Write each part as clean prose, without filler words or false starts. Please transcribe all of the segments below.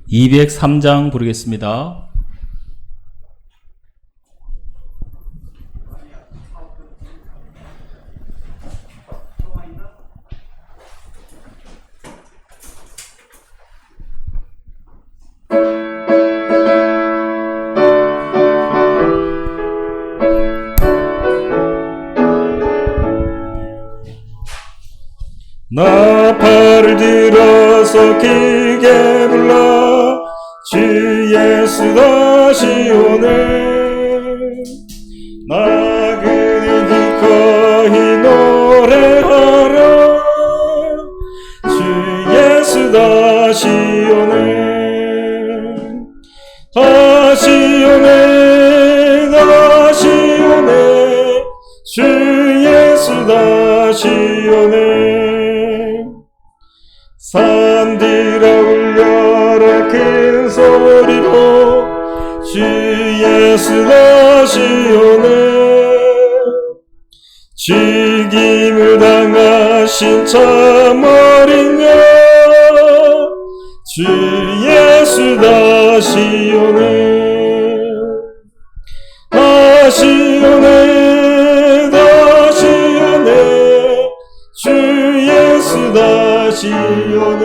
203장 부르겠습니다. 나팔을 들어서 크게 불러 주 예수 다시 오네. 나그네 기꺼이 노래하라. 주 예수 다시 오네. 다시 오네. 다시 오네. 주 예수 다시 오네. 산들아 울려라 큰 소리로 주 예수 다시 오네. 죽임을 당하신 참 어린 양 주 예수 다시 오네. 다시 오네. 다시 오네. 주 예수 다시 오네.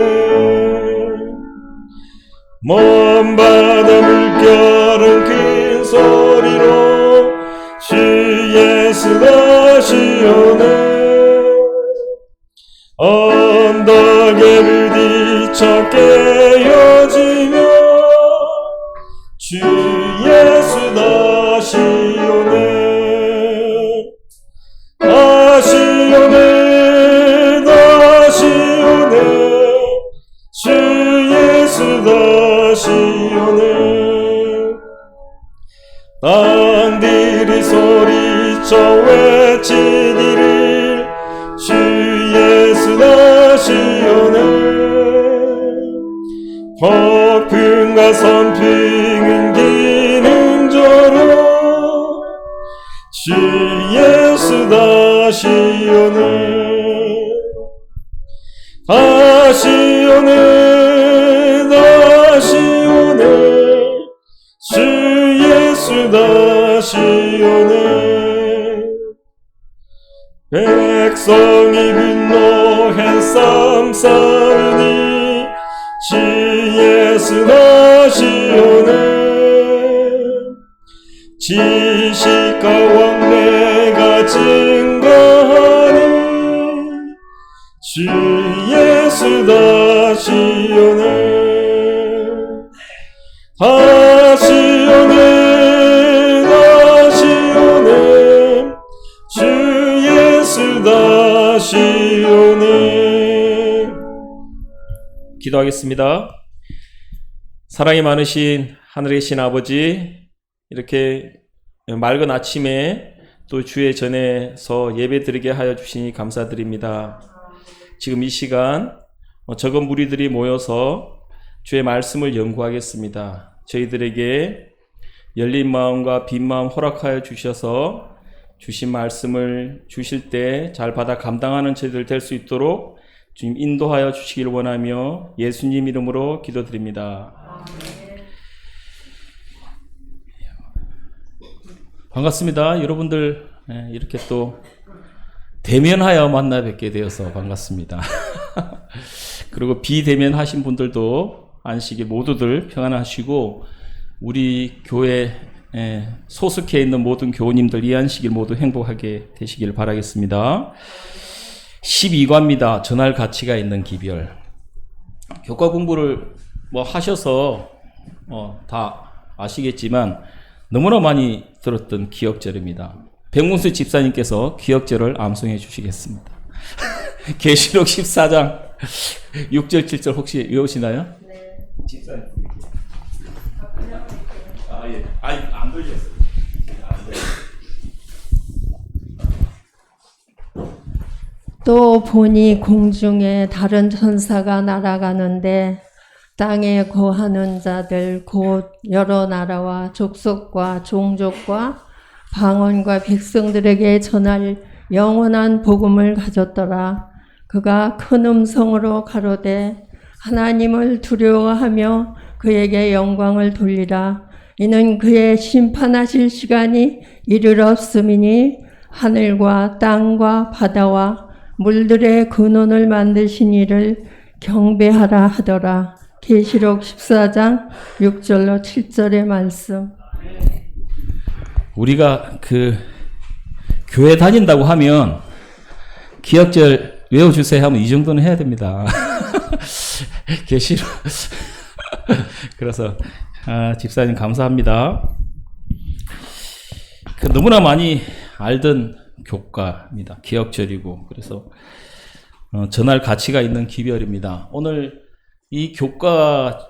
먼 바다 물결은 큰 소리로 주 예수 다시 오네. 언덕에 부딪혀 깨어지며 주 예수 다시 오네. 다시 오네. 다시 오네. 주 예수 다시 오네. 땅들이 소리쳐 외치기를 주 예수 다시 오네. 폭풍과 선풍은 기능조로 주 예수 다시 오네. 다시 오네. 다시 오네. 주 예수 다시 오네. 백성이 분노해 쌈 싸우니 주 예수 다시 오네. 지식과 왕래가 증거하니 주 예수 다시 오네. 다시 오네. 다시 오네. 주 예수 다시 오네. 기도하겠습니다. 사랑이 많으신 하늘의 신 아버지, 이렇게 맑은 아침에 또 주의 전에서 예배 드리게 하여 주시니 감사드립니다. 지금 이 시간 적은 무리들이 모여서 주의 말씀을 연구하겠습니다. 저희들에게 열린 마음과 빈 마음 허락하여 주셔서 주신 말씀을 주실 때 잘 받아 감당하는 저희들 될 수 있도록 주님 인도하여 주시길 원하며 예수님 이름으로 기도드립니다. 반갑습니다. 여러분들 이렇게 또 대면하여 만나 뵙게 되어서 반갑습니다. 그리고 비대면하신 분들도 안식일 모두들 평안하시고 우리 교회 소속해 있는 모든 교우님들 이 안식일 모두 행복하게 되시길 바라겠습니다. 12과입니다. 전할 가치가 있는 기별. 교과 공부를 하셔서 다 아시겠지만 너무나 많이 들었던 기억절입니다. 백문수 집사님께서 기억절을 암송해 주시겠습니다. 계시록 14장 6절 7절 혹시 외우시나요? 네. 집사님. 예. 안 들렸어요. 네. 또 보니 공중에 다른 천사가 날아가는데 땅에 거하는 자들 곧 여러 나라와 족속과 종족과 방언과 백성들에게 전할 영원한 복음을 가졌더라. 그가 큰 음성으로 가로되 하나님을 두려워하며 그에게 영광을 돌리라. 이는 그의 심판하실 시간이 이르렀음이니 하늘과 땅과 바다와 물들의 근원을 만드신 이를 경배하라 하더라. 계시록 14장 6절로 7절의 말씀. 우리가 교회 다닌다고 하면 기억절 외워주세요 하면 이 정도는 해야 됩니다. 계시록. 그래서 집사님 감사합니다. 너무나 많이 알던 교과입니다. 기억절이고 그래서 전할 가치가 있는 기별입니다. 오늘 이 교과에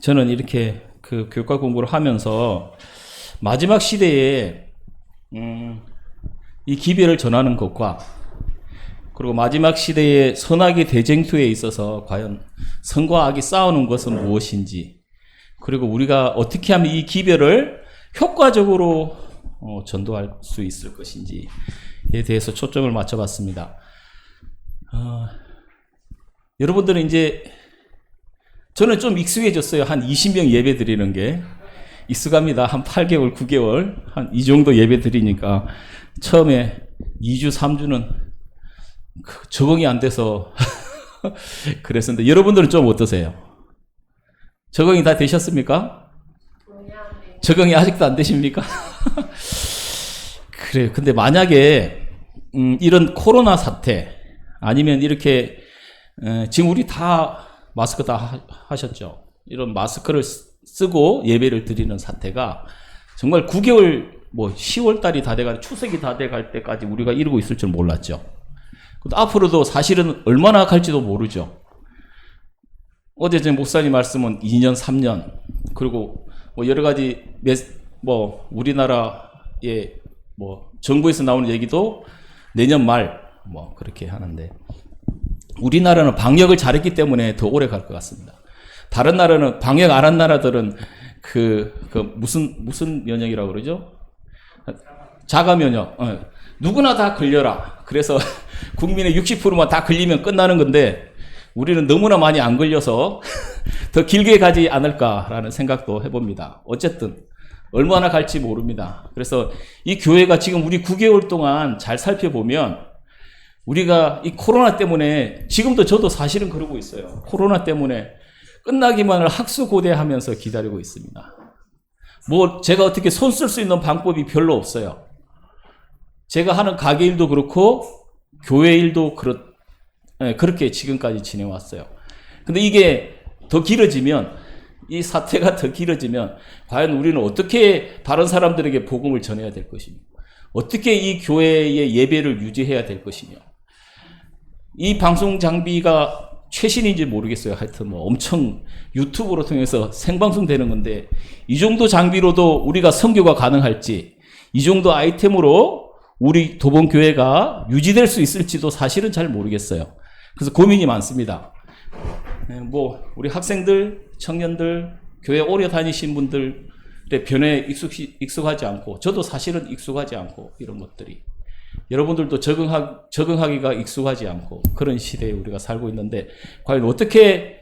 저는 이렇게 교과 공부를 하면서 마지막 시대에 이 기별을 전하는 것과 그리고 마지막 시대의 선악의 대쟁투에 있어서 과연 선과 악이 싸우는 것은 무엇인지 그리고 우리가 어떻게 하면 이 기별을 효과적으로 전도할 수 있을 것인지에 대해서 초점을 맞춰봤습니다. 여러분들은 이제 저는 좀 익숙해졌어요. 한 20명 예배 드리는 게 익숙합니다. 한 8개월, 9개월 한 이 정도 예배 드리니까 처음에 2주, 3주는 적응이 안 돼서 그랬었는데 여러분들은 좀 어떠세요? 적응이 다 되셨습니까? 적응이 아직도 안 되십니까? 그래요. 근데 만약에 이런 코로나 사태 아니면 이렇게 지금 우리 다 마스크 다 하셨죠? 이런 마스크를 쓰고 예배를 드리는 사태가 정말 9개월 10월 달이 다 돼가 추석이 다 돼갈 때까지 우리가 이러고 있을 줄 몰랐죠. 앞으로도 사실은 얼마나 갈지도 모르죠. 어제 제 목사님 말씀은 2년, 3년 그리고 여러 가지 우리나라의 정부에서 나오는 얘기도 내년 말 그렇게 하는데 우리나라는 방역을 잘했기 때문에 더 오래 갈 것 같습니다. 다른 나라는 방역 안 한 나라들은 무슨 면역이라고 그러죠? 자가 면역. 누구나 다 걸려라. 그래서 국민의 60%만 다 걸리면 끝나는 건데 우리는 너무나 많이 안 걸려서 더 길게 가지 않을까라는 생각도 해봅니다. 어쨌든 얼마나 갈지 모릅니다. 그래서 이 교회가 지금 우리 9개월 동안 잘 살펴보면 우리가 이 코로나 때문에 지금도 저도 사실은 그러고 있어요. 코로나 때문에 끝나기만을 학수고대하면서 기다리고 있습니다. 제가 어떻게 손 쓸 수 있는 방법이 별로 없어요. 제가 하는 가게 일도 그렇고 교회 일도 그렇게 지금까지 지내왔어요. 근데 이게 더 길어지면 이 사태가 더 길어지면 과연 우리는 어떻게 다른 사람들에게 복음을 전해야 될 것이며 어떻게 이 교회의 예배를 유지해야 될 것이며 이 방송 장비가 최신인지 모르겠어요. 하여튼 엄청 유튜브로 통해서 생방송 되는 건데 이 정도 장비로도 우리가 선교가 가능할지 이 정도 아이템으로 우리 도봉교회가 유지될 수 있을지도 사실은 잘 모르겠어요. 그래서 고민이 많습니다. 우리 학생들, 청년들, 교회 오래 다니신 분들의 변화에 익숙하지 않고 저도 사실은 익숙하지 않고 이런 것들이 여러분들도 적응하기가 익숙하지 않고 그런 시대에 우리가 살고 있는데 과연 어떻게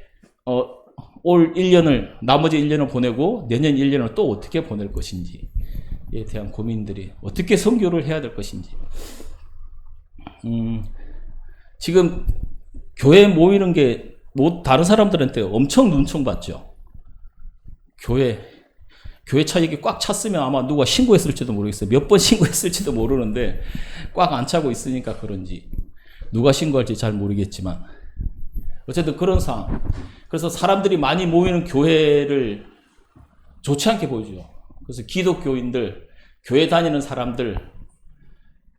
올 1년을 나머지 1년을 보내고 내년 1년을 또 어떻게 보낼 것인지에 대한 고민들이 어떻게 선교를 해야 될 것인지 지금 교회에 모이는 게 다른 사람들한테 엄청 눈총받죠. 교회 차익이 꽉 찼으면 아마 누가 신고했을지도 모르겠어요. 몇 번 신고했을지도 모르는데 꽉 안 차고 있으니까 그런지 누가 신고할지 잘 모르겠지만 어쨌든 그런 상황. 그래서 사람들이 많이 모이는 교회를 좋지 않게 보여줘요. 그래서 기독교인들, 교회 다니는 사람들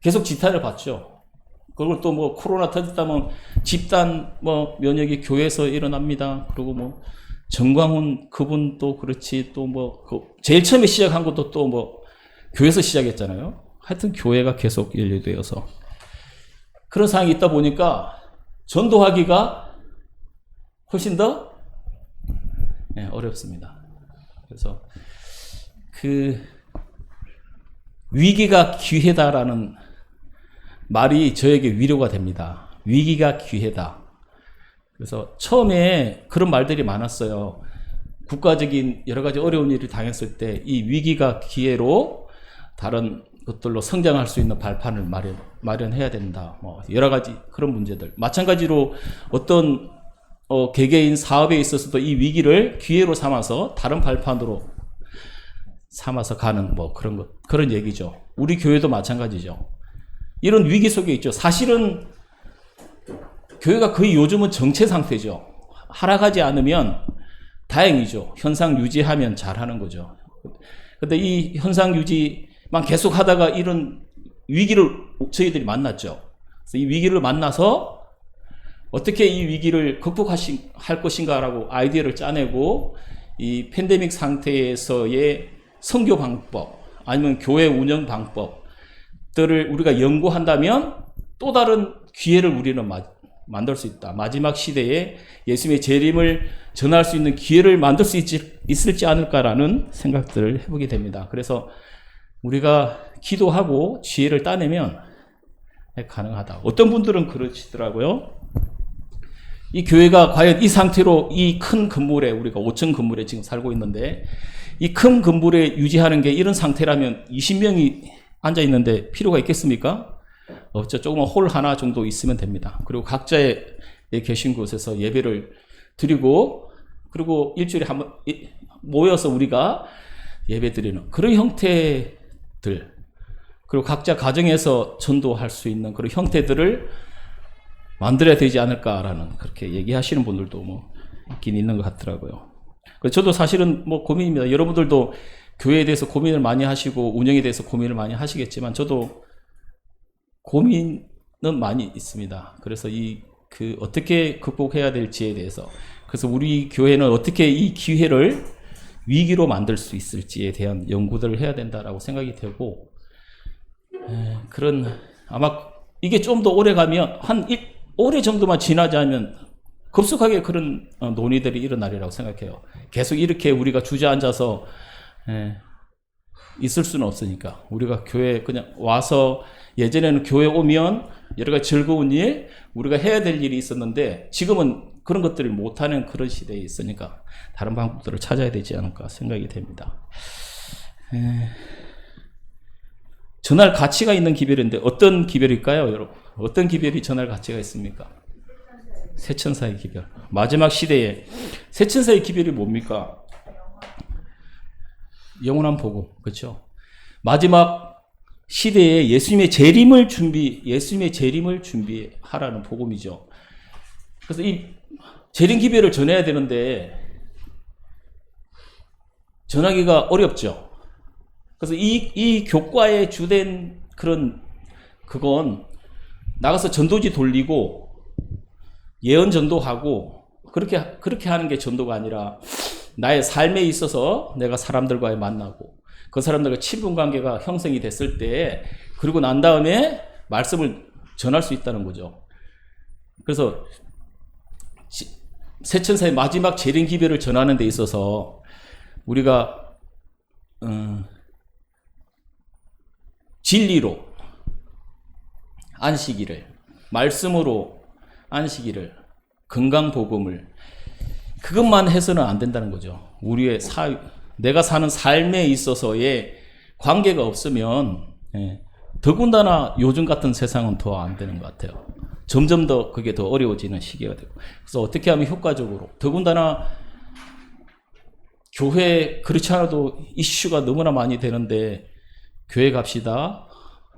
계속 지탄을 받죠. 그리고 또 코로나 터졌다면 집단 면역이 교회에서 일어납니다. 그리고 정광훈 그분도 그렇지 또 제일 처음에 시작한 것도 또 교회에서 시작했잖아요. 하여튼 교회가 계속 연결되어서 그런 상황이 있다 보니까 전도하기가 훨씬 더 어렵습니다. 그래서 그 위기가 기회다라는 말이 저에게 위로가 됩니다. 위기가 기회다. 그래서 처음에 그런 말들이 많았어요. 국가적인 여러 가지 어려운 일을 당했을 때 이 위기가 기회로 다른 것들로 성장할 수 있는 발판을 마련해야 된다. 뭐 여러 가지 그런 문제들. 마찬가지로 어떤 개개인 사업에 있어서도 이 위기를 기회로 삼아서 다른 발판으로 삼아서 가는 뭐 그런 얘기죠. 우리 교회도 마찬가지죠. 이런 위기 속에 있죠. 사실은 교회가 거의 요즘은 정체 상태죠. 하락하지 않으면 다행이죠. 현상 유지하면 잘하는 거죠. 근데 이 현상 유지만 계속 하다가 이런 위기를 저희들이 만났죠. 그래서 이 위기를 만나서 어떻게 이 위기를 극복할 것인가라고 아이디어를 짜내고 이 팬데믹 상태에서의 선교 방법 아니면 교회 운영 방법들을 우리가 연구한다면 또 다른 기회를 우리는 만들 수 있다. 마지막 시대에 예수님의 재림을 전할 수 있는 기회를 만들 수 있을지 않을까라는 생각들을 해보게 됩니다. 그래서 우리가 기도하고 지혜를 따내면 가능하다. 어떤 분들은 그러시더라고요. 이 교회가 과연 이 상태로 이 큰 건물에 우리가 5층 건물에 지금 살고 있는데 이 큰 건물에 유지하는 게 이런 상태라면 20명이 앉아 있는데 필요가 있겠습니까? 없죠. 조그만 홀 하나 정도 있으면 됩니다. 그리고 각자의 계신 곳에서 예배를 드리고 그리고 일주일에 한 번 모여서 우리가 예배 드리는 그런 형태들 그리고 각자 가정에서 전도할 수 있는 그런 형태들을 만들어야 되지 않을까라는 그렇게 얘기하시는 분들도 뭐 있긴 있는 것 같더라고요. 저도 사실은 뭐 고민입니다. 여러분들도 교회에 대해서 고민을 많이 하시고 운영에 대해서 고민을 많이 하시겠지만 저도 고민은 많이 있습니다. 그래서 어떻게 극복해야 될지에 대해서 그래서 우리 교회는 어떻게 이 기회를 위기로 만들 수 있을지에 대한 연구들을 해야 된다라고 생각이 되고 아마 이게 좀 더 오래 가면 올해 정도만 지나지 않으면 급속하게 그런 논의들이 일어나리라고 생각해요. 계속 이렇게 우리가 주저앉아서 있을 수는 없으니까 우리가 교회 그냥 와서 예전에는 교회 오면 여러 가지 즐거운 일 우리가 해야 될 일이 있었는데 지금은 그런 것들을 못하는 그런 시대에 있으니까 다른 방법들을 찾아야 되지 않을까 생각이 됩니다. 전할 가치가 있는 기별인데 어떤 기별일까요, 여러분? 어떤 기별이 전할 가치가 있습니까? 새천사의 기별. 마지막 시대에 새천사의 기별이 뭡니까? 영원한 복음, 그렇죠? 마지막 시대에 예수님의 재림을 준비하라는 복음이죠. 그래서 이 재림 기별을 전해야 되는데 전하기가 어렵죠. 그래서 이 교과의 주된 그건 나가서 전도지 돌리고 예언 전도하고 그렇게 하는 게 전도가 아니라 나의 삶에 있어서 내가 사람들과의 만나고 그 사람들과 친분 관계가 형성이 됐을 때 그리고 난 다음에 말씀을 전할 수 있다는 거죠. 그래서 새천사의 마지막 재림 기별을 전하는 데 있어서 우리가 진리로 안식일을 말씀으로 안식일을 건강복음을 그것만 해서는 안 된다는 거죠. 우리의 내가 사는 삶에 있어서의 관계가 없으면 더군다나 요즘 같은 세상은 더 안 되는 것 같아요. 점점 더 그게 더 어려워지는 시기가 되고 그래서 어떻게 하면 효과적으로 더군다나 교회 그렇지 않아도 이슈가 너무나 많이 되는데 교회 갑시다.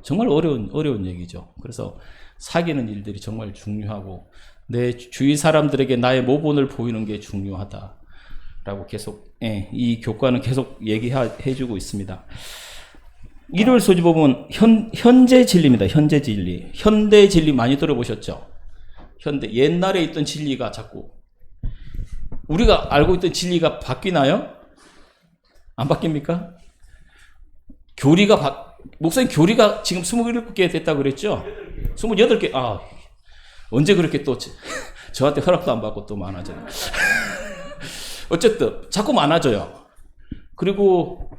정말 어려운 얘기죠. 그래서 사귀는 일들이 정말 중요하고 내 주위 사람들에게 나의 모본을 보이는 게 중요하다라고 계속 이 교과는 계속 얘기해주고 있습니다. 일요일 소지 보면 현재 진리입니다. 현재 진리. 현대 진리 많이 들어보셨죠? 옛날에 있던 진리가 자꾸 우리가 알고 있던 진리가 바뀌나요? 안 바뀝니까? 목사님 교리가 지금 27개 됐다고 그랬죠? 28개, 언제 그렇게 또 저한테 허락도 안 받고 또 많아져요. 어쨌든 자꾸 많아져요. 그리고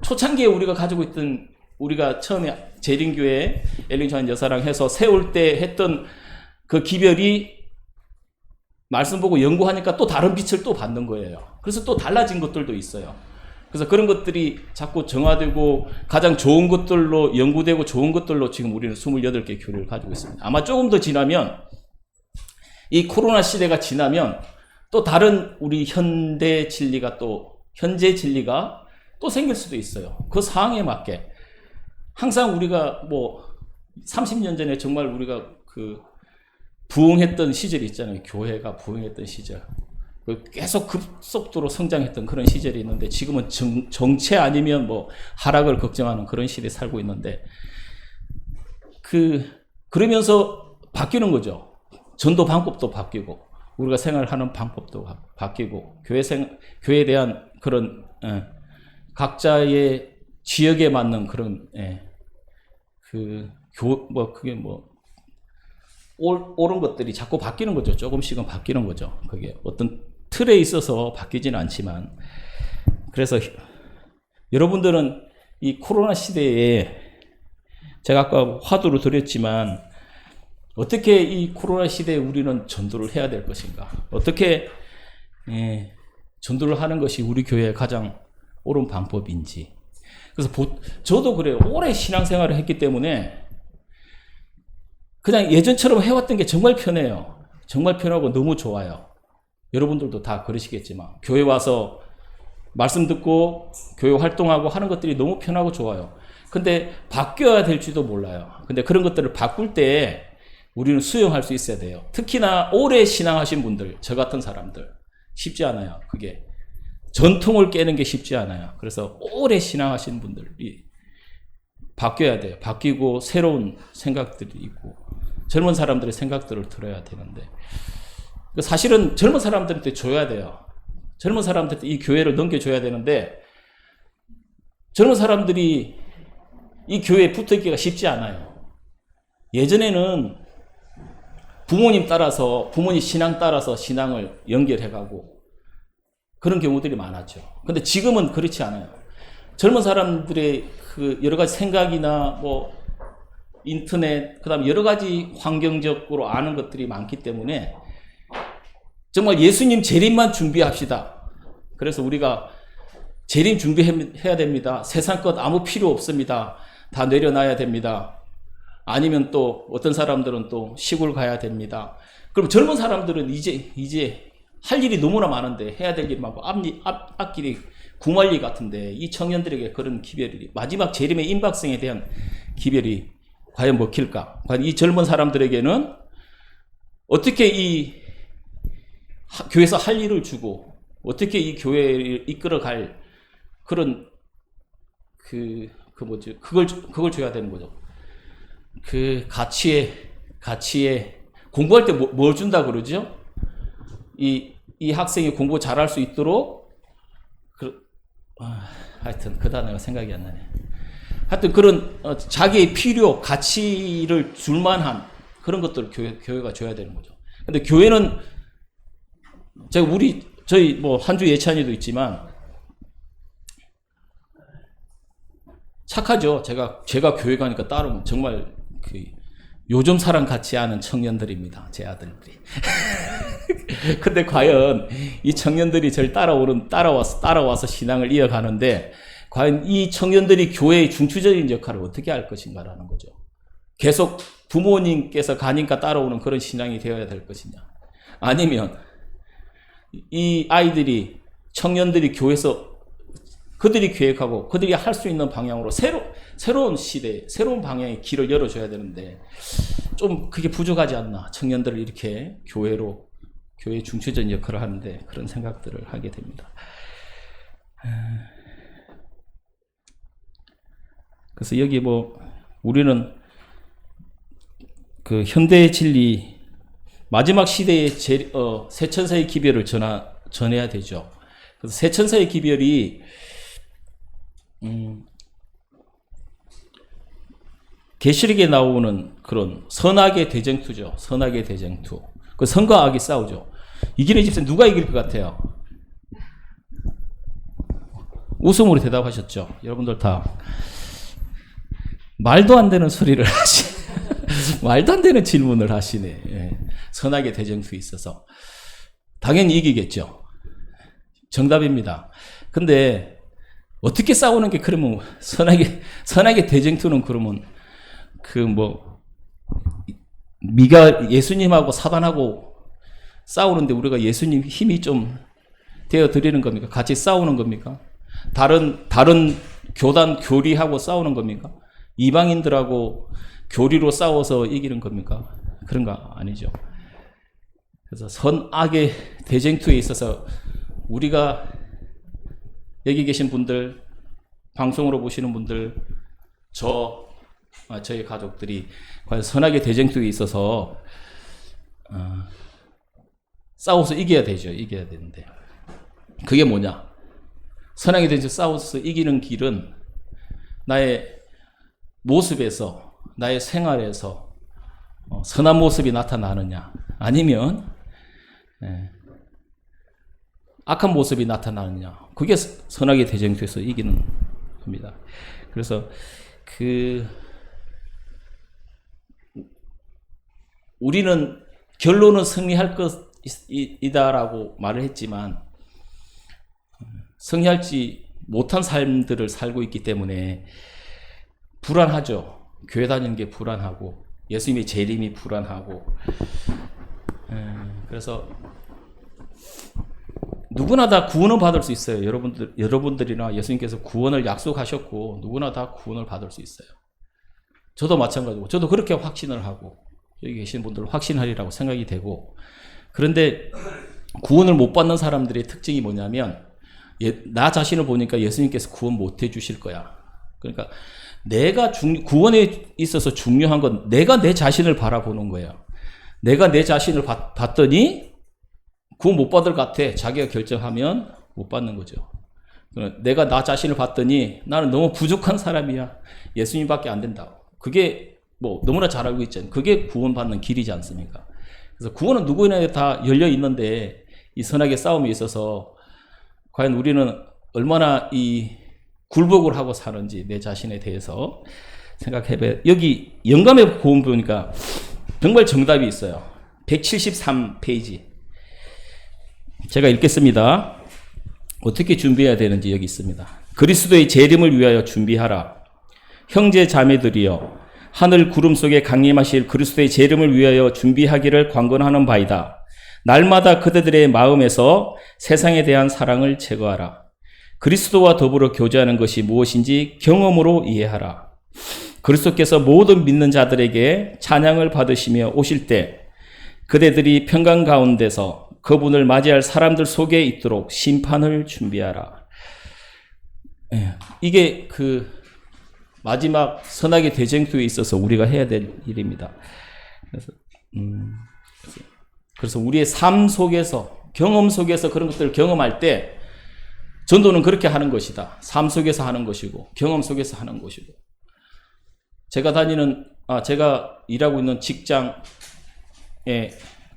초창기에 우리가 가지고 있던, 우리가 처음에 재림교회 엘리조한 여사랑 해서 세울 때 했던 그 기별이 말씀 보고 연구하니까 또 다른 빛을 또 받는 거예요. 그래서 또 달라진 것들도 있어요. 그래서 그런 것들이 자꾸 정화되고 가장 좋은 것들로 연구되고 좋은 것들로 지금 우리는 28개 교회를 가지고 있습니다. 아마 조금 더 지나면, 이 코로나 시대가 지나면 또 다른 우리 현대 진리가 또, 현재 진리가 또 생길 수도 있어요. 그 상황에 맞게. 항상 우리가 뭐 30년 전에 정말 우리가 그 부흥했던 시절이 있잖아요. 교회가 부흥했던 시절. 계속 급속도로 성장했던 그런 시절이 있는데, 지금은 정체 아니면 뭐 하락을 걱정하는 그런 시대에 살고 있는데, 그러면서 바뀌는 거죠. 전도 방법도 바뀌고, 우리가 생활하는 방법도 바뀌고, 교회에 대한 그런, 각자의 지역에 맞는 그런, 옳은 것들이 자꾸 바뀌는 거죠. 조금씩은 바뀌는 거죠. 그게 어떤 틀에 있어서 바뀌지는 않지만. 그래서 여러분들은 이 코로나 시대에, 제가 아까 화두로 드렸지만, 어떻게 이 코로나 시대에 우리는 전도를 해야 될 것인가? 어떻게 전도를 하는 것이 우리 교회의 가장 옳은 방법인지. 그래서 저도 그래요. 오래 신앙생활을 했기 때문에 그냥 예전처럼 해왔던 게 정말 편해요. 정말 편하고 너무 좋아요. 여러분들도 다 그러시겠지만, 교회 와서 말씀 듣고 교회 활동하고 하는 것들이 너무 편하고 좋아요. 근데 바뀌어야 될지도 몰라요. 근데 그런 것들을 바꿀 때 우리는 수용할 수 있어야 돼요. 특히나 오래 신앙하신 분들, 저 같은 사람들, 쉽지 않아요. 그게 전통을 깨는 게 쉽지 않아요. 그래서 오래 신앙하신 분들이 바뀌어야 돼요. 바뀌고 새로운 생각들이 있고, 젊은 사람들의 생각들을 들어야 되는데, 사실은 젊은 사람들한테 줘야 돼요. 젊은 사람들한테 이 교회를 넘겨줘야 되는데, 젊은 사람들이 이 교회에 붙어있기가 쉽지 않아요. 예전에는 부모님 신앙 따라서 신앙을 연결해가고 그런 경우들이 많았죠. 근데 지금은 그렇지 않아요. 젊은 사람들의 그 여러 가지 생각이나 뭐 인터넷, 그 다음에 여러 가지 환경적으로 아는 것들이 많기 때문에 정말 예수님 재림만 준비합시다. 그래서 우리가 재림 준비해야 됩니다. 세상 것 아무 필요 없습니다. 다 내려놔야 됩니다. 아니면 또 어떤 사람들은 또 시골 가야 됩니다. 그럼 젊은 사람들은 이제 할 일이 너무나 많은데, 해야 될 일이 많고 앞길이 구말리 같은데, 이 청년들에게 그런 기별이, 마지막 재림의 임박성에 대한 기별이 과연 먹힐까? 과연 이 젊은 사람들에게는 어떻게 이 교회에서 할 일을 주고, 어떻게 이 교회를 이끌어갈 그런 그걸 줘야 되는 거죠. 그 가치에 공부할 때 뭘 준다 그러죠? 이 학생이 공부 잘할 수 있도록, 하여튼 그 단어가 생각이 안 나네. 하여튼 그런 자기의 필요, 가치를 줄 만한 그런 것들을 교회가 줘야 되는 거죠. 근데 교회는 저희 뭐 한주 예찬이도 있지만 착하죠. 제가 교회 가니까 따르면 정말 요즘 사람 같지 않은 청년들입니다. 제 아들들이. 근데 과연 이 청년들이 저를 따라와서 신앙을 이어가는데, 과연 이 청년들이 교회의 중추적인 역할을 어떻게 할 것인가라는 거죠. 계속 부모님께서 가니까 따라오는 그런 신앙이 되어야 될 것이냐, 아니면 이 아이들이, 청년들이 교회에서 그들이 계획하고 그들이 할 수 있는 방향으로 새로운 시대, 새로운 방향의 길을 열어줘야 되는데, 좀 그게 부족하지 않나. 청년들을 이렇게 교회의 중추적인 역할을 하는데 그런 생각들을 하게 됩니다. 그래서 여기 우리는 그 현대의 진리, 마지막 시대의 새 천사의 기별을 전해야 되죠. 그래서 새 천사의 기별이 계시록에 나오는 그런 선악의 대쟁투죠. 선악의 대쟁투. 그 선과 악이 싸우죠. 이기는 집사 누가 이길 것 같아요? 웃음으로 대답하셨죠. 여러분들 다 말도 안 되는 소리를 말도 안 되는 질문을 하시네. 예. 선악의 대쟁투에 있어서 당연히 이기겠죠. 정답입니다. 근데 어떻게 싸우는 게 그러면 선악의 대쟁투는 그러면 미가 예수님하고 사단하고 싸우는데 우리가 예수님 힘이 좀 되어 드리는 겁니까? 같이 싸우는 겁니까? 다른 교단 교리하고 싸우는 겁니까? 이방인들하고 교리로 싸워서 이기는 겁니까? 그런 거 아니죠. 그래서 선악의 대쟁투에 있어서 우리가 여기 계신 분들, 방송으로 보시는 분들, 저희 가족들이 과연 선악의 대쟁투에 있어서 싸워서 이겨야 되죠. 이겨야 되는데 그게 뭐냐? 선악의 대쟁투 싸워서 이기는 길은 나의 모습에서, 나의 생활에서 선한 모습이 나타나느냐, 아니면 악한 모습이 나타나느냐, 그게 선악의 대쟁투에서 이기는 겁니다. 그래서 우리는 결론은 승리할 것이다라고 말을 했지만 승리하지 못한 삶들을 살고 있기 때문에 불안하죠. 교회 다니는 게 불안하고 예수님의 재림이 불안하고 그래서 누구나 다 구원을 받을 수 있어요. 여러분들이나 예수님께서 구원을 약속하셨고 누구나 다 구원을 받을 수 있어요. 저도 마찬가지고 저도 그렇게 확신을 하고 여기 계신 분들은 확신하리라고 생각이 되고, 그런데 구원을 못 받는 사람들의 특징이 뭐냐면 나 자신을 보니까 예수님께서 구원 못 해주실 거야. 그러니까 구원에 있어서 중요한 건 내가 내 자신을 바라보는 거예요. 내가 내 자신을 봤더니 구원 못 받을 것 같아. 자기가 결정하면 못 받는 거죠. 내가 나 자신을 봤더니 나는 너무 부족한 사람이야. 예수님밖에 안 된다. 그게 너무나 잘 알고 있잖아요. 그게 구원받는 길이지 않습니까? 그래서 구원은 누구나 다 열려 있는데 이 선악의 싸움에 있어서 과연 우리는 얼마나 이 굴복을 하고 사는지 내 자신에 대해서 생각해봐요. 여기 영감의 고음 보니까 정말 정답이 있어요. 173페이지. 제가 읽겠습니다. 어떻게 준비해야 되는지 여기 있습니다. 그리스도의 재림을 위하여 준비하라. 형제 자매들이여, 하늘 구름 속에 강림하실 그리스도의 재림을 위하여 준비하기를 관건하는 바이다. 날마다 그들의 마음에서 세상에 대한 사랑을 제거하라. 그리스도와 더불어 교제하는 것이 무엇인지 경험으로 이해하라. 그리스도께서 모든 믿는 자들에게 찬양을 받으시며 오실 때 그대들이 평강 가운데서 그분을 맞이할 사람들 속에 있도록 심판을 준비하라. 이게 마지막 선악의 대쟁투에 있어서 우리가 해야 될 일입니다. 그래서 우리의 삶 속에서, 경험 속에서 그런 것들을 경험할 때 전도는 그렇게 하는 것이다. 삶 속에서 하는 것이고 경험 속에서 하는 것이고, 제가 일하고 있는 직장에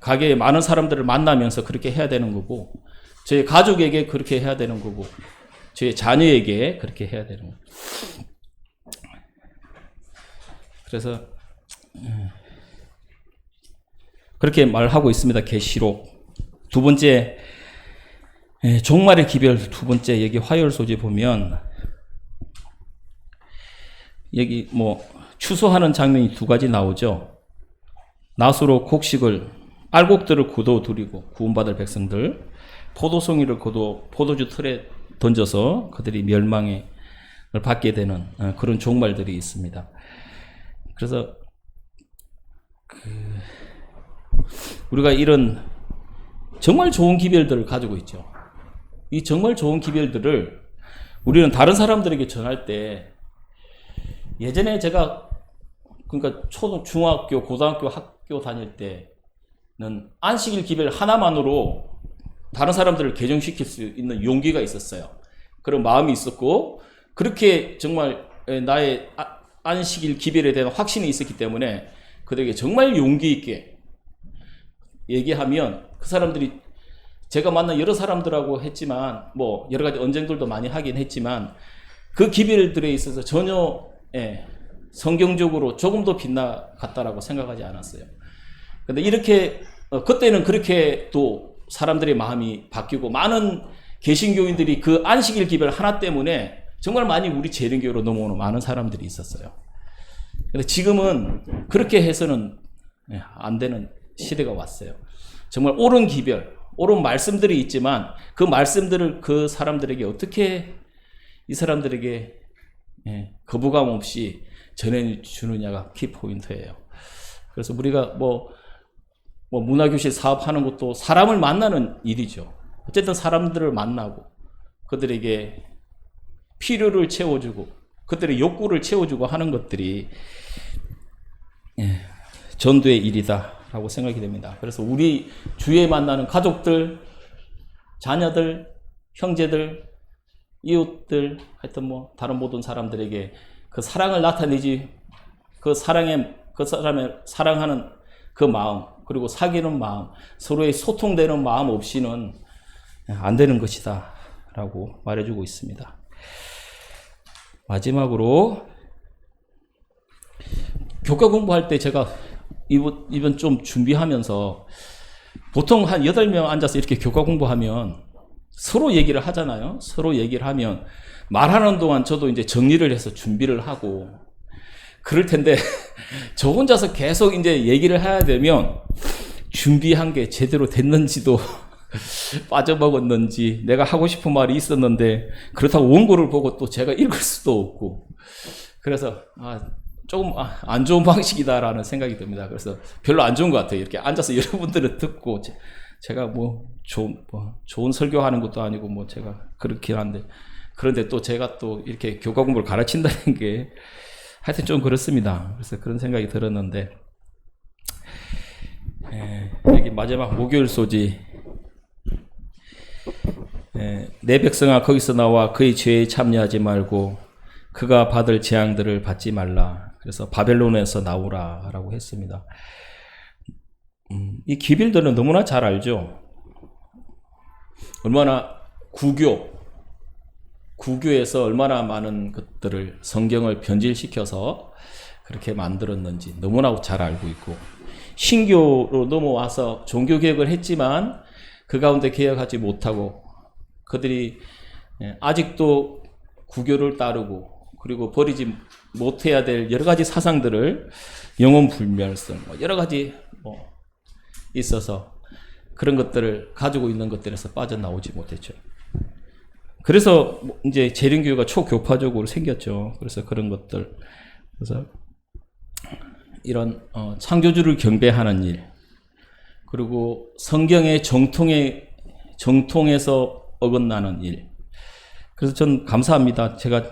가게에 많은 사람들을 만나면서 그렇게 해야 되는 거고, 저희 가족에게 그렇게 해야 되는 거고, 저희 자녀에게 그렇게 해야 되는 거고. 그래서 그렇게 말하고 있습니다. 계시록. 두 번째, 종말의 기별 두 번째, 여기 화요일 소재 보면 여기 추수하는 장면이 두 가지 나오죠. 낫으로 곡식을, 알곡들을 거둬 들이고 구원받을 백성들, 포도송이를 거둬 포도주 틀에 던져서 그들이 멸망을 받게 되는 그런 종말들이 있습니다. 그래서 우리가 이런 정말 좋은 기별들을 가지고 있죠. 이 정말 좋은 기별들을 우리는 다른 사람들에게 전할 때, 예전에 제가 그러니까 중학교, 고등학교 학교 다닐 때는 안식일 기별 하나만으로 다른 사람들을 개종시킬 수 있는 용기가 있었어요. 그런 마음이 있었고, 그렇게 정말 나의 안식일 기별에 대한 확신이 있었기 때문에 그들에게 정말 용기 있게 얘기하면 그 사람들이 제가 만난 여러 사람들하고 했지만 뭐 여러 가지 언쟁들도 많이 하긴 했지만 그 기별들에 있어서 전혀 성경적으로 조금도 빗나갔다라고 생각하지 않았어요. 근데 이렇게 그때는 그렇게 또 사람들의 마음이 바뀌고 많은 개신교인들이 그 안식일 기별 하나 때문에 정말 많이 우리 재림교로 넘어오는 많은 사람들이 있었어요. 근데 지금은 그렇게 해서는 안 되는 시대가 왔어요. 정말 옳은 기별, 옳은 말씀들이 있지만 그 말씀들을 그 사람들에게 어떻게 이 사람들에게 거부감 없이 전해주느냐가 키포인트예요. 그래서 우리가 뭐 문화교실 사업하는 것도 사람을 만나는 일이죠. 어쨌든 사람들을 만나고 그들에게 필요를 채워주고 그들의 욕구를 채워주고 하는 것들이 전도의 일이다라고 생각이 됩니다. 그래서 우리 주위에 만나는 가족들, 자녀들, 형제들, 이웃들, 하여튼 뭐 다른 모든 사람들에게 그 사랑을 나타내지 그 사람의 사랑하는 그 마음 그리고 사귀는 마음 서로의 소통되는 마음 없이는 안 되는 것이다 라고 말해주고 있습니다. 마지막으로 교과 공부할 때 제가 이번 좀 준비하면서 보통 한 8명 앉아서 이렇게 교과 공부하면 서로 얘기를 하잖아요. 서로 얘기를 하면 말하는 동안 저도 이제 정리를 해서 준비를 하고 그럴 텐데 저 혼자서 계속 이제 얘기를 해야 되면 준비한 게 제대로 됐는지도 빠져먹었는지 내가 하고 싶은 말이 있었는데 그렇다고 원고를 보고 또 제가 읽을 수도 없고 그래서 조금 안 좋은 방식이다라는 생각이 듭니다. 그래서 별로 안 좋은 것 같아요. 이렇게 앉아서 여러분들은 듣고 제가 뭐 좋은 설교하는 것도 아니고 뭐 제가 그렇긴 한데 그런데 또 제가 또 이렇게 교과 공부를 가르친다는 게 하여튼 좀 그렇습니다. 그래서 그런 생각이 들었는데 여기 마지막 목요일 소지 내 백성아 거기서 나와 그의 죄에 참여하지 말고 그가 받을 재앙들을 받지 말라. 그래서 바벨론에서 나오라 라고 했습니다. 이 기빌들은 너무나 잘 알죠. 얼마나 구교에서 얼마나 많은 것들을 성경을 변질시켜서 그렇게 만들었는지 너무나 잘 알고 있고 신교로 넘어와서 종교개혁을 했지만 그 가운데 개혁하지 못하고 그들이 아직도 구교를 따르고 그리고 버리지 못해야 될 여러 가지 사상들을 영혼불멸성 여러 가지 있어서 그런 것들을 가지고 있는 것들에서 빠져나오지 못했죠. 그래서 이제 재림교회가 초교파적으로 생겼죠. 그래서 그런 것들 그래서 이런 창조주를 경배하는 일 그리고 성경의 정통에서 어긋나는 일. 그래서 전 감사합니다. 제가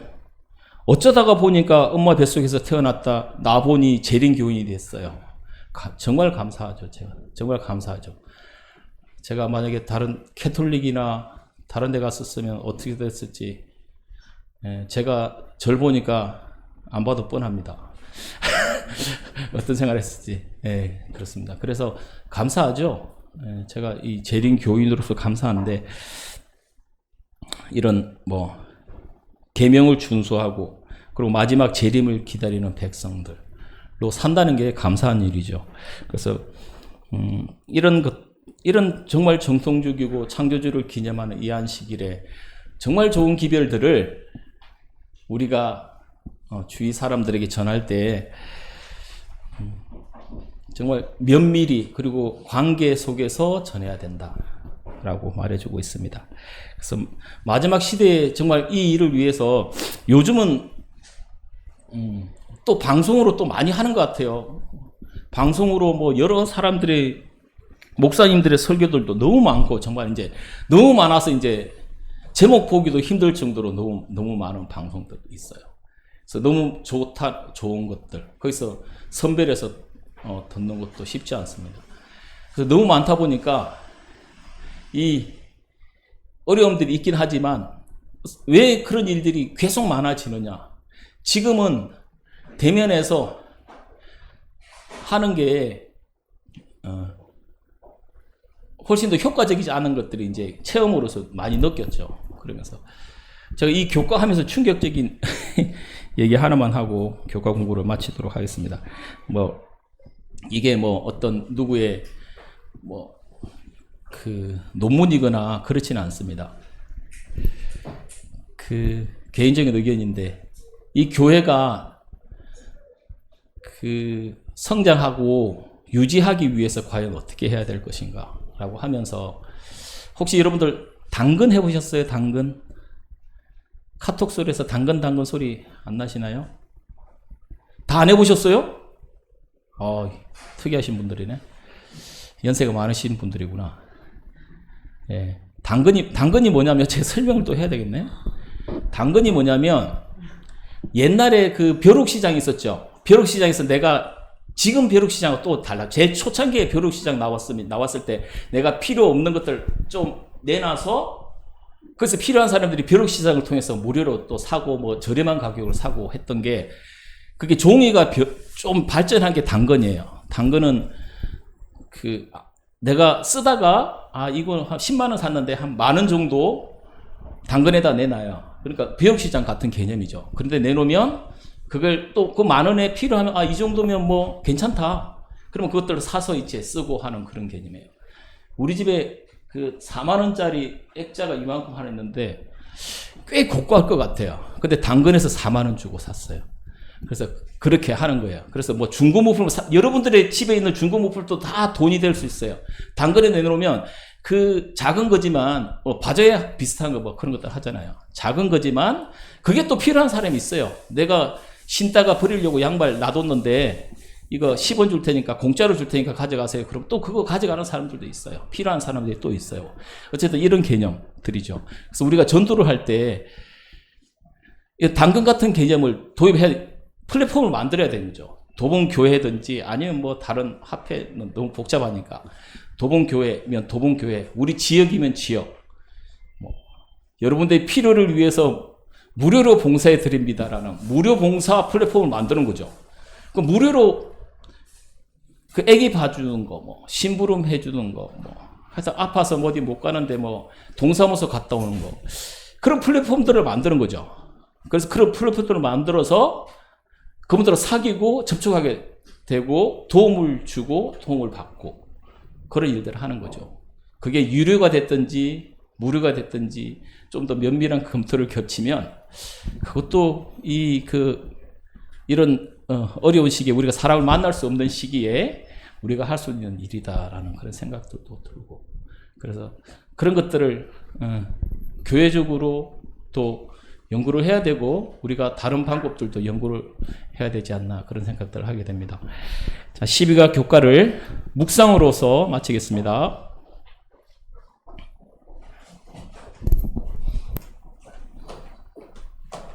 어쩌다가 보니까 엄마 뱃속에서 태어났다 나 보니 재림교인이 됐어요. 정말 감사하죠. 제가 정말 감사하죠. 제가 만약에 다른 캐톨릭이나 다른 데 갔었으면 어떻게 됐을지 제가 절 보니까 안 봐도 뻔합니다. 어떤 생각을 했을지 그렇습니다. 그래서 감사하죠. 제가 이 재림 교인으로서 감사한데 이런 계명을 준수하고 그리고 마지막 재림을 기다리는 백성들로 산다는 게 감사한 일이죠. 그래서 이런 정말 정통적이고 창조주를 기념하는 이 안식일에 정말 좋은 기별들을 우리가 주위 사람들에게 전할 때 정말 면밀히 그리고 관계 속에서 전해야 된다라고 말해주고 있습니다. 그래서 마지막 시대에 정말 이 일을 위해서 요즘은 또 방송으로 또 많이 하는 것 같아요. 방송으로 여러 사람들의 목사님들의 설교들도 너무 많고 정말 이제 너무 많아서 이제 제목 보기도 힘들 정도로 너무 많은 방송들이 있어요. 그래서 너무 좋은 것들 거기서 선별해서 듣는 것도 쉽지 않습니다. 그래서 너무 많다 보니까 이 어려움들이 있긴 하지만 왜 그런 일들이 계속 많아지느냐? 지금은 대면에서 하는 게 훨씬 더 효과적이지 않은 것들이 이제 체험으로서 많이 느꼈죠. 그러면서 제가 이 교과하면서 충격적인 얘기 하나만 하고 교과 공부를 마치도록 하겠습니다. 뭐 이게 뭐 어떤 누구의 뭐 그 논문이거나 그렇지는 않습니다. 그 개인적인 의견인데 이 교회가 그 성장하고 유지하기 위해서 과연 어떻게 해야 될 것인가 라고 하면서 혹시 여러분들 당근 해보셨어요? 당근? 카톡 소리에서 당근 소리 안 나시나요? 다 안 해보셨어요? 특이하신 분들이네. 연세가 많으신 분들이구나. 예. 당근이 뭐냐면 제가 설명을 또 해야 되겠네. 당근이 뭐냐면 옛날에 그 벼룩시장이 있었죠. 벼룩시장에서 내가 지금 벼룩시장은 또 달라. 제 초창기에 벼룩시장 나왔을 때 내가 필요 없는 것들 좀 내놔서 그래서 필요한 사람들이 벼룩시장을 통해서 무료로 또 사고 뭐 저렴한 가격으로 사고 했던 게 그게 종이가 좀 발전한 게 당근이에요. 당근은 그 내가 쓰다가 이거 한 10만 원 샀는데 한 10,000원 정도 당근에다 내놔요. 그러니까 벼룩시장 같은 개념이죠. 그런데 내놓으면 그걸 또 그 10,000원에 필요하면 이 정도면 뭐 괜찮다. 그러면 그것들을 사서 이제 쓰고 하는 그런 개념이에요. 우리 집에 그 40,000원짜리 액자가 이만큼 하나 있는데 꽤 고가할 것 같아요. 근데 당근에서 40,000원 주고 샀어요. 그래서 그렇게 하는 거예요. 그래서 뭐 중고물품, 여러분들의 집에 있는 중고물품도 다 돈이 될 수 있어요. 당근에 내놓으면 그 작은 거지만 바저야 비슷한 거 뭐 그런 것들 하잖아요. 작은 거지만 그게 또 필요한 사람이 있어요. 내가 신다가 버리려고 양말 놔뒀는데 이거 10원 줄 테니까 공짜로 줄 테니까 가져가세요. 그럼 또 그거 가져가는 사람들도 있어요. 필요한 사람들이 또 있어요. 어쨌든 이런 개념들이죠. 그래서 우리가 전도를 할 때 당근 같은 개념을 도입해야 플랫폼을 만들어야 되는 거죠. 도봉교회든지 아니면 뭐 다른 합회는 너무 복잡하니까 도봉교회면 도봉교회, 우리 지역이면 지역, 뭐 여러분들의 필요를 위해서 무료로 봉사해 드립니다라는 무료 봉사 플랫폼을 만드는 거죠. 그 무료로 그 애기 봐주는 거, 뭐 심부름 해주는 거, 뭐 해서 아파서 어디 못 가는데 뭐 동사무소 갔다 오는 거, 그런 플랫폼들을 만드는 거죠. 그래서 그런 플랫폼들을 만들어서 그분들을 사귀고 접촉하게 되고 도움을 주고 도움을 받고 그런 일들을 하는 거죠. 그게 유료가 됐든지 무료가 됐든지 좀 더 면밀한 검토를 겹치면 그것도 이런 어려운 시기에 우리가 사람을 만날 수 없는 시기에 우리가 할 수 있는 일이다라는 그런 생각도 또 들고, 그래서 그런 것들을 교회적으로 또 연구를 해야 되고 우리가 다른 방법들도 연구를 해야 되지 않나 그런 생각들을 하게 됩니다. 자, 12각 교과를 묵상으로서 마치겠습니다.